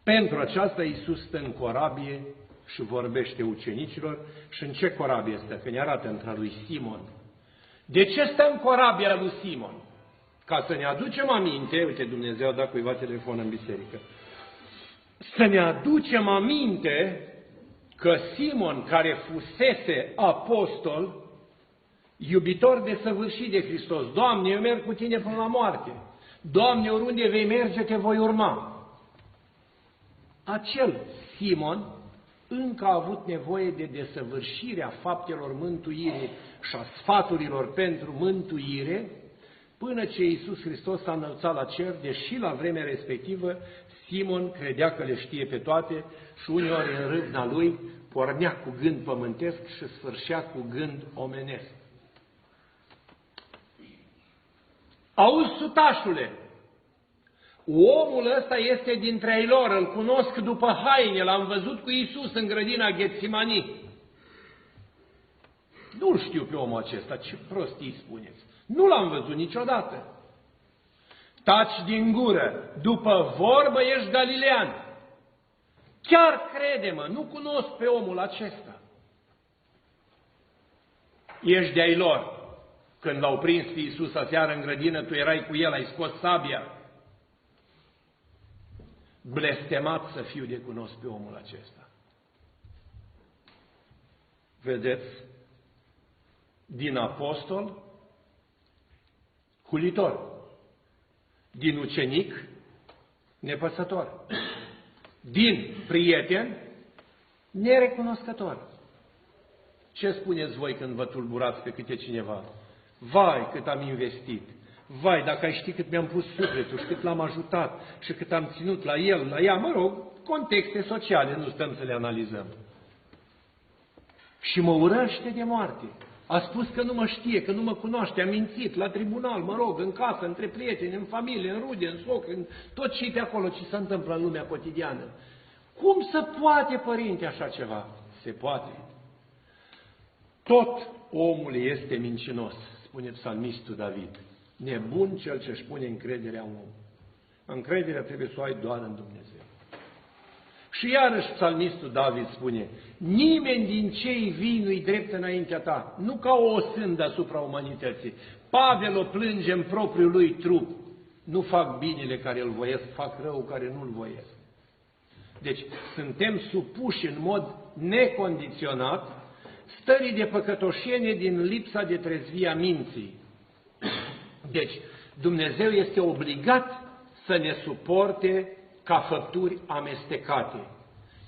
Pentru aceasta Iisus stă în corabie și vorbește ucenicilor. Și în ce corabie stă? Că ne arată între lui Simon. De ce stă în corabia lui Simon? Ca să ne aducem aminte, uite, Dumnezeu a dat cuiva telefon în biserică, să ne aducem aminte că Simon, care fusese apostol, iubitor desăvârșit de Hristos, Doamne, eu merg cu Tine până la moarte, Doamne, oriunde vei merge, Te voi urma. Acel Simon încă a avut nevoie de desăvârșirea faptelor mântuirii și a sfaturilor pentru mântuire, până ce Iisus Hristos s-a înălțat la cer, deși la vremea respectivă Simon credea că le știe pe toate și uneori în râvna lui pornea cu gând pământesc și sfârșea cu gând omenesc. Auzi, sutașule, omul ăsta este dintre ei lor, îl cunosc după haine, l-am văzut cu Iisus în grădina Ghetsimani. Nu-l știu pe omul acesta, ce prostii spuneți. Nu l-am văzut niciodată. Taci din gură, după vorbă ești galilean. Chiar crede-mă, nu cunosc pe omul acesta. Ești de-ai lor. Când l-au prins pe Iisus aseară în grădină, tu erai cu el, ai scos sabia. Blestemat să fiu de cunosc pe omul acesta. Vedeți? Din apostol, hulitor. Din ucenic, nepăsător. Din prieten, nerecunoscător. Ce spuneți voi când vă tulburați pe câte cineva? Vai, cât am investit! Vai, dacă ai ști cât mi-am pus sufletul și cât l-am ajutat și cât am ținut la el, la ea, mă rog, contexte sociale, nu stăm să le analizăm. Și mă urăște de moarte. A spus că nu mă știe, că nu mă cunoaște, a mințit la tribunal, mă rog, în casă, între prieteni, în familie, în rude, în soc, în tot ce de acolo, ce se întâmplă în lumea cotidiană. Cum se poate, părinte, așa ceva? Se poate. Tot omul este mincinos, spune psalmistul David. Nebun cel ce își pune încrederea în om. Încrederea trebuie să o ai doar în Dumnezeu. Și iarăși psalmistul David spune, nimeni din cei vii nu-i drept înaintea ta, nu ca o sândă asupra umanității. Pavel o plânge în propriul lui trup. Nu fac binele care îl voiesc, fac rău care nu-l voiesc. Deci suntem supuși în mod necondiționat stării de păcătoșenie din lipsa de trezvie a minții. Deci Dumnezeu este obligat să ne suporte ca făpturi amestecate.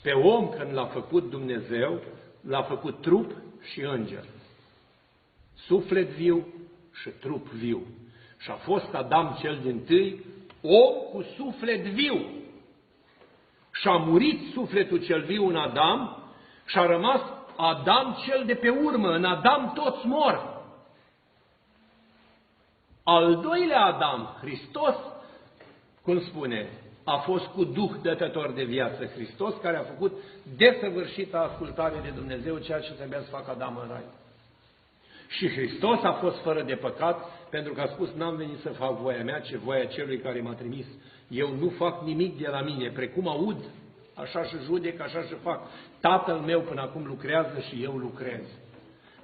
Pe om, când l-a făcut Dumnezeu, l-a făcut trup și înger. Suflet viu și trup viu. Și a fost Adam cel dintâi om cu suflet viu. Și a murit sufletul cel viu în Adam și a rămas Adam cel de pe urmă. În Adam toți mor. Al doilea Adam, Hristos, cum spune, a fost cu Duh dătător de viață. Hristos care a făcut desăvârșită ascultare de Dumnezeu, ceea ce trebuia să facă Adam în rai. Și Hristos a fost fără de păcat, pentru că a spus, n-am venit să fac voia mea, ci voia celui care m-a trimis. Eu nu fac nimic de la mine, precum aud, așa și judec, așa și fac. Tatăl meu până acum lucrează și eu lucrez.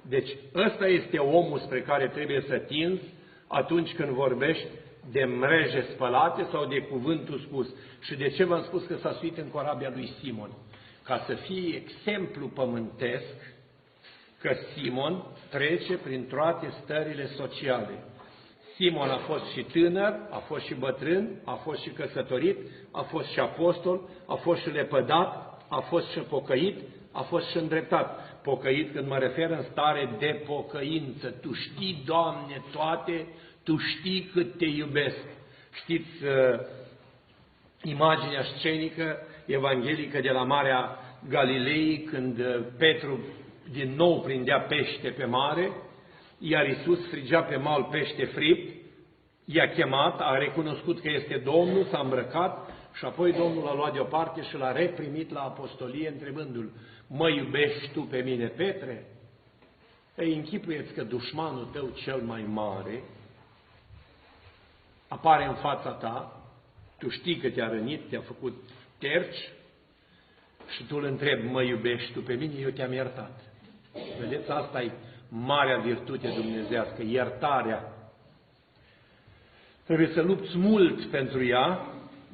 Deci ăsta este omul spre care trebuie să tinzi atunci când vorbești de mreje spălate sau de cuvântul spus. Și de ce v-am spus că s-a suit în corabia lui Simon? Ca să fie exemplu pământesc că Simon trece prin toate stările sociale. Simon a fost și tânăr, a fost și bătrân, a fost și căsătorit, a fost și apostol, a fost și lepădat, a fost și pocăit, a fost și îndreptat. Pocăit când mă refer în stare de pocăință. Tu știi, Doamne, toate, Tu știi cât Te iubesc. Știți imaginea scenică evanghelică de la Marea Galilei, când Petru din nou prindea pește pe mare, iar Iisus frigea pe mal pește fript, i-a chemat, a recunoscut că este Domnul, s-a îmbrăcat și apoi Domnul l-a luat deoparte și l-a reprimit la apostolie întrebându-l, mă iubești tu pe mine, Petre? Ei, închipuieți că dușmanul tău cel mai mare apare în fața ta, tu știi că te-a rănit, ștergi și tu îl întrebi, mă iubești tu pe mine, eu te-am iertat. Vedeți, asta e marea virtute dumnezească, iertarea. Trebuie să lupți mult pentru ea,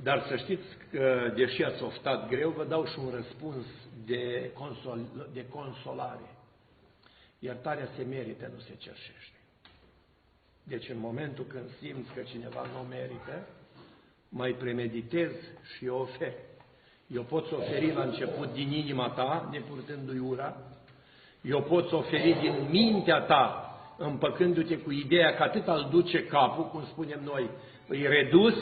dar să știți că, deși ați oftat greu, vă dau și un răspuns de consolare. Iertarea se merită, nu se cerșește. Deci în momentul când simți că cineva nu merită, mai premeditezi și o oferi. Eu pot oferi la început din inima ta, nepurtându-i ura, eu pot oferi din mintea ta, împăcându-te cu ideea că atât îl duce capul, cum spunem noi, îi redus,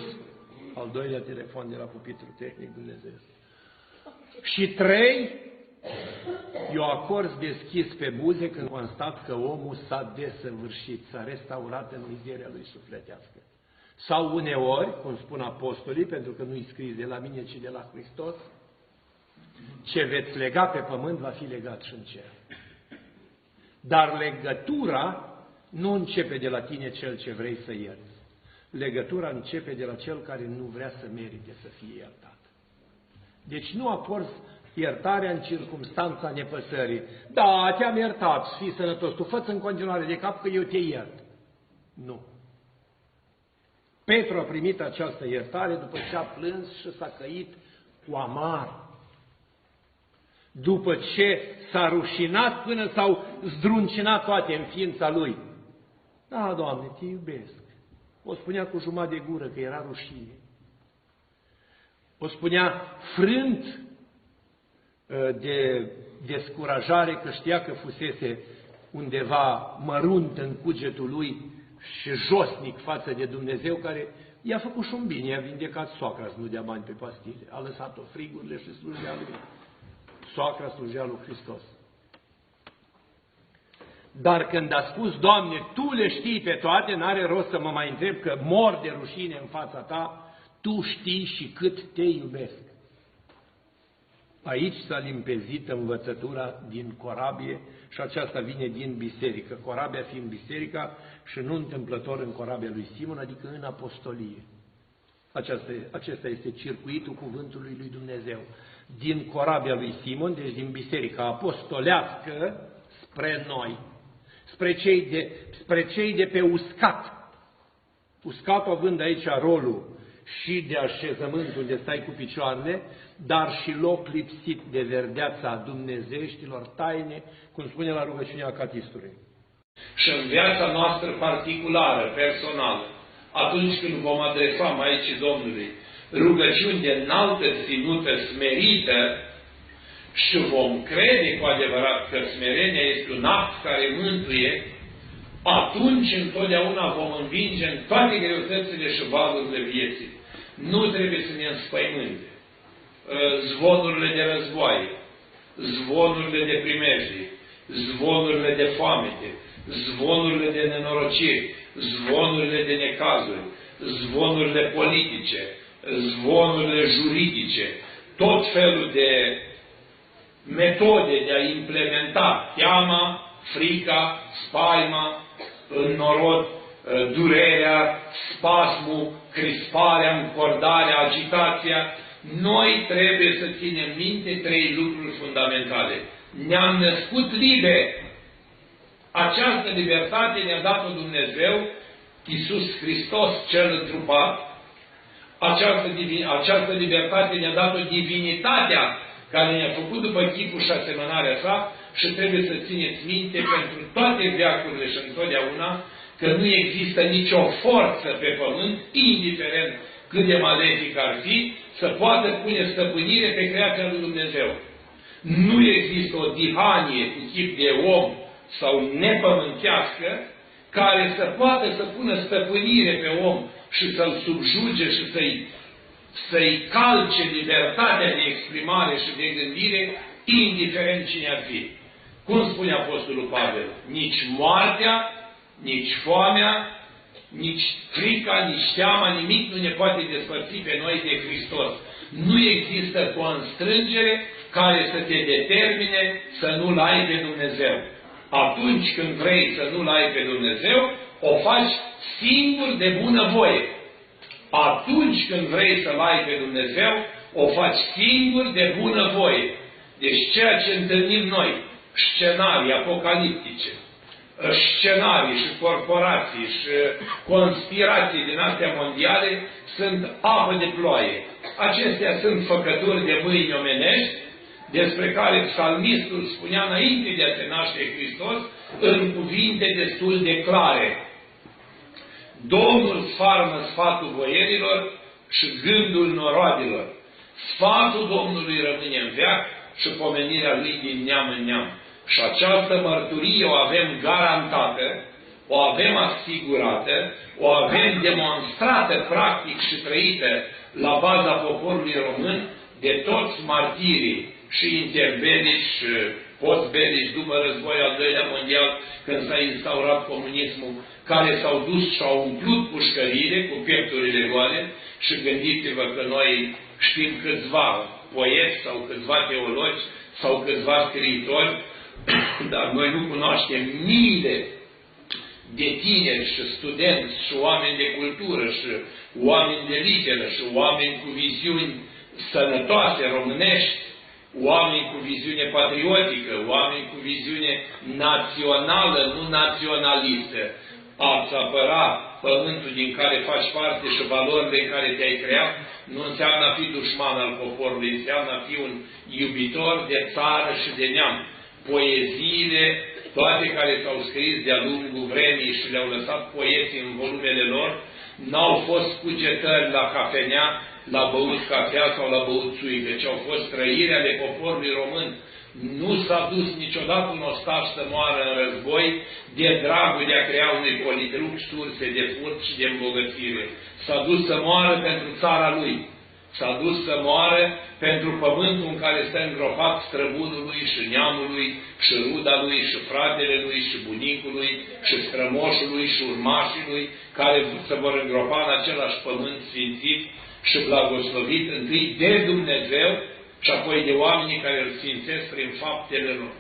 al doilea telefon de la pupitru tehnic Dumnezeu. Și 3, eu acord deschis pe buze când constat că omul s-a desăvârșit, s-a restaurat în mizeria lui sufletească. Sau uneori, cum spun apostolii, pentru că nu-i scris de la mine, ci de la Hristos, ce veți lega pe pământ va fi legat și în cer. Dar legătura nu începe de la tine cel ce vrei să ierți. Legătura începe de la cel care nu vrea să merite să fie iertat. Deci nu acorzi iertarea în circumstanța nepăsării. Da, te-am iertat, fii sănătos, tu fă-ți în continuare de cap că eu te iert. Nu. Petru a primit această iertare după ce a plâns și s-a căit cu amar. După ce s-a rușinat până s-au zdruncinat toate în ființa lui. Da, Doamne, te iubesc. O spunea cu jumătate de gură că era rușine. O spunea frânt de descurajare că știa că fusese undeva mărunt în cugetul lui și josnic față de Dumnezeu, care i-a făcut și un bine, i-a vindecat soacra să nu dea bani pe pastile, a lăsat-o frigurile și slujea lui. Soacra slujea lui Hristos. Dar când a spus, Doamne, Tu le știi pe toate, n-are rost să mă mai întreb că mor de rușine în fața Ta, Tu știi și cât Te iubesc. Aici s-a limpezit învățătura din corabie și aceasta vine din biserică. Corabia fiind biserica și nu întâmplător în corabia lui Simon, adică în apostolie. Acesta este circuitul cuvântului lui Dumnezeu. Din corabia lui Simon, deci din biserica apostolească, spre noi, spre cei de pe uscat. Uscatul având aici rolul și de așezământ unde stai cu picioarele, dar și loc lipsit de verdeața dumnezeieștilor taine, cum spune la rugăciunea Catistului. Și în viața noastră particulară, personală, atunci când vom adresa Maicii Domnului rugăciuni de înaltă ținută, smerită, și vom crede cu adevărat că smerenia este un act care mântuie, atunci întotdeauna vom învinge în toate greutățile și valurile vieții. Nu trebuie să ne înspăimânte zvonurile de războaie, zvonurile de primejdii, zvonurile de foamete, zvonurile de nenorociri, zvonurile de necazuri, zvonurile politice, zvonurile juridice, tot felul de metode de a implementa teama, frica, spaima, înnorod, durerea, spasmul, crisparea, încordarea, agitația. Noi trebuie să ținem minte 3 lucruri fundamentale. Ne-am născut liberi. Această libertate ne-a dat-o Dumnezeu, Iisus Hristos cel întrupat. Această libertate ne-a dat-o divinitatea care ne-a făcut după chipul și asemănarea sa și trebuie să țineți minte pentru toate veacurile și întotdeauna că nu există nicio forță pe pământ, indiferent cât de malefic ar fi, să poată pune stăpânire pe creația lui Dumnezeu. Nu există o dihanie cu chip de om sau nepământească care să poată să pună stăpânire pe om și să-l subjuge și să-i calce libertatea de exprimare și de gândire, indiferent cine ar fi. Cum spune Apostolul Pavel? Nici moartea, nici foamea, nici frica, nici teama, nimic nu ne poate despărți pe noi de Hristos. Nu există constrângere care să te determine să nu-L ai pe Dumnezeu. Atunci când vrei să nu-L ai pe Dumnezeu, o faci singur de bună voie. Atunci când vrei să-L ai pe Dumnezeu, o faci singur de bună voie. Deci ceea ce întâlnim noi, scenarii apocaliptice, scenarii și corporații și conspirații din astea mondiale, sunt apă de ploaie. Acestea sunt făcături de mâini omenești, despre care psalmistul spunea înainte de a se naște Hristos, în cuvinte destul de clare. Domnul sfarmă sfatul boierilor și gândul noroadelor. Sfatul Domnului rămâne în veac și pomenirea Lui din neam în neam. Și această mărturie o avem garantată, o avem asigurată, o avem demonstrată practic și trăită la baza poporului român de toți martirii și interbelici și postbelici după războiul al doilea mondial, când s-a instaurat comunismul, care s-au dus și au umplut pușcăriile cu piepturile goale și gândiți-vă că noi știm câțiva poeți sau câțiva teologi sau câțiva scriitori, dar noi nu cunoaștem miile de tineri și studenți și oameni de cultură și oameni de literă și oameni cu viziuni sănătoase românești, oameni cu viziune patriotică, oameni cu viziune națională, nu naționalistă. A-ți apăra pământul din care faci parte și valorile în care te-ai creat, nu înseamnă a fi dușman al poporului, înseamnă a fi un iubitor de țară și de neam. Poeziile, toate care s-au scris de-a lungul vremii și le-au lăsat poeții în volumele lor, n-au fost cugetări la cafenea, la băut cafea sau la băut țuică, ci au fost trăiri ale poporului român. Nu s-a dus niciodată un ostaș să moară în război de dragul de a crea unui politruc surse de furt și de îmbogățire. S-a dus să moară pentru țara lui. S-a dus să moară pentru pământul în care stă îngropat străbunul lui și neamul lui și ruda lui și fratele lui și bunicul lui și strămoșul lui și urmașii lui, care se vor îngropa în același pământ sfințit și blagoslovit întâi de Dumnezeu și apoi de oamenii care îl sfințesc prin faptele lor.